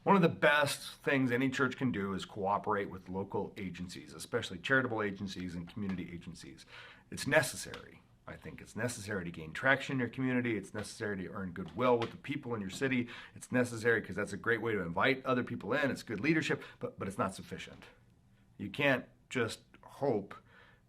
One of the best things any church can do is cooperate with local agencies, especially charitable agencies and community agencies. It's necessary. I think it's necessary to gain traction in your community. It's necessary to earn goodwill with the people in your city. It's necessary because that's a great way to invite other people in. It's good leadership, but it's not sufficient. You can't just hope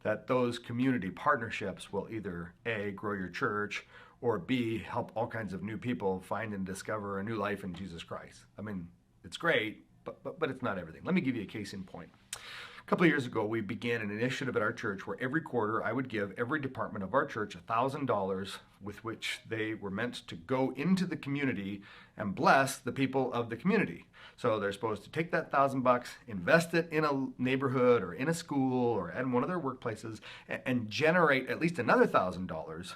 that those community partnerships will either A, grow your church, or B, help all kinds of new people find and discover a new life in Jesus Christ. I mean, it's great, but it's not everything. Let me give you a case in point. A couple of years ago, we began an initiative at our church where every quarter I would give every department of our church $1,000 with which they were meant to go into the community and bless the people of the community. So they're supposed to take that $1,000, invest it in a neighborhood or in a school or in one of their workplaces, and generate at least another $1,000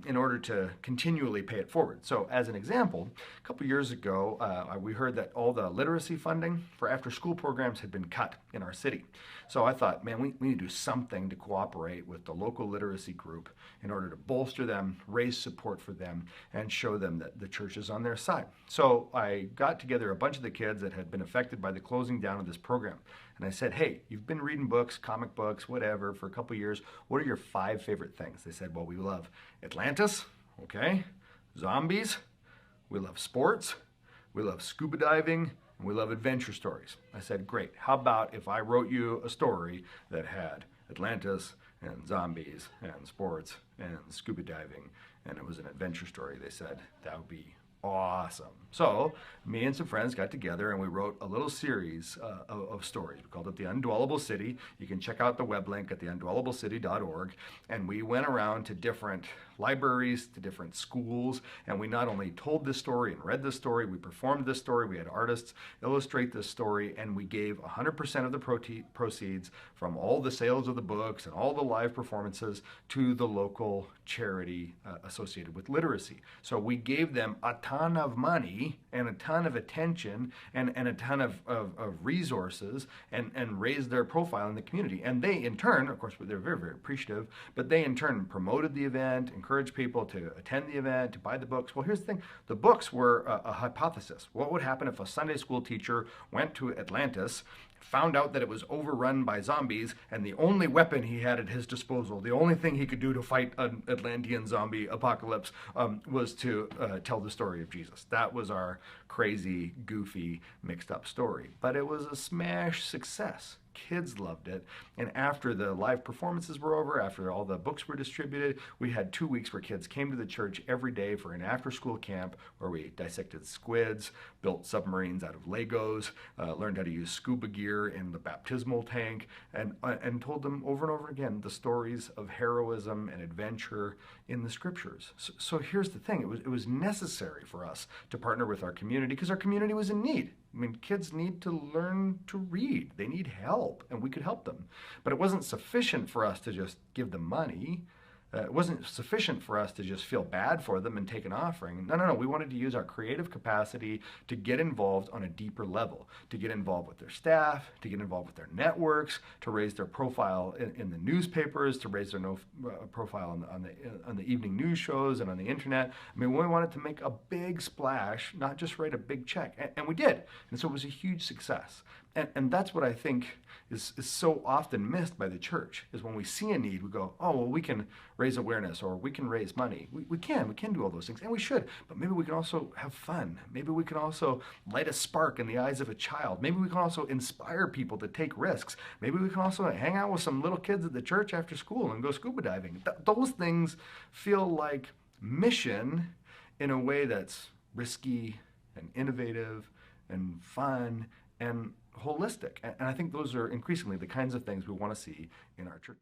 in order to continually pay it forward. So as an example, a couple years ago, we heard that all the literacy funding for after-school programs had been cut in our city. So I thought, man, we need to do something to cooperate with the local literacy group in order to bolster them, raise support for them, and show them that the church is on their side. So I got together a bunch of the kids that had been affected by the closing down of this program. And I said, hey, you've been reading books, comic books, whatever, for a couple years. What are your 5 favorite things? They said, well, we love Atlantis, okay, zombies, we love sports, we love scuba diving, and we love adventure stories. I said, great. How about if I wrote you a story that had Atlantis and zombies and sports and scuba diving, and it was an adventure story? They said, that would be awesome. So me and some friends got together and we wrote a little series of stories. We called it The Undwellable City. You can check out the web link at theundwellablecity.org. And we went around to different libraries, to different schools, and we not only told this story and read this story, we performed this story, we had artists illustrate this story, and we gave 100% of the proceeds from all the sales of the books and all the live performances to the local charity associated with literacy. So we gave them a ton of money and a ton of attention and a ton of resources and raised their profile in the community. And they in turn, of course, they're very, very appreciative, but they in turn promoted the event, encouraged people to attend the event, to buy the books. Well, here's the thing. The books were a hypothesis. What would happen if a Sunday school teacher went to Atlantis, found out that it was overrun by zombies, and the only weapon he had at his disposal, the only thing he could do to fight an Atlantean zombie apocalypse was to tell the story of Jesus. That was our crazy, goofy, mixed up story. But it was a smash success. Kids loved it. And after the live performances were over, after all the books were distributed, we had 2 weeks where kids came to the church every day for an after-school camp where we dissected squids, built submarines out of Legos, learned how to use scuba gear in the baptismal tank, and told them over and over again the stories of heroism and adventure in the scriptures. So here's the thing. It was necessary for us to partner with our community because our community was in need. I mean, kids need to learn to read. They need help, and we could help them. But it wasn't sufficient for us to just give them money. It wasn't sufficient for us to just feel bad for them and take an offering. No. We wanted to use our creative capacity to get involved on a deeper level, to get involved with their staff, to get involved with their networks, to raise their profile in the newspapers, to raise their profile on the evening news shows and on the internet. I mean, we wanted to make a big splash, not just write a big check. And we did. And so it was a huge success. And that's what I think is so often missed by the church, is when we see a need, we go, oh, well, we can raise awareness or we can raise money. We can do all those things, and we should, but maybe we can also have fun. Maybe we can also light a spark in the eyes of a child. Maybe we can also inspire people to take risks. Maybe we can also hang out with some little kids at the church after school and go scuba diving. Those things feel like mission in a way that's risky and innovative and fun and holistic. And I think those are increasingly the kinds of things we want to see in our church.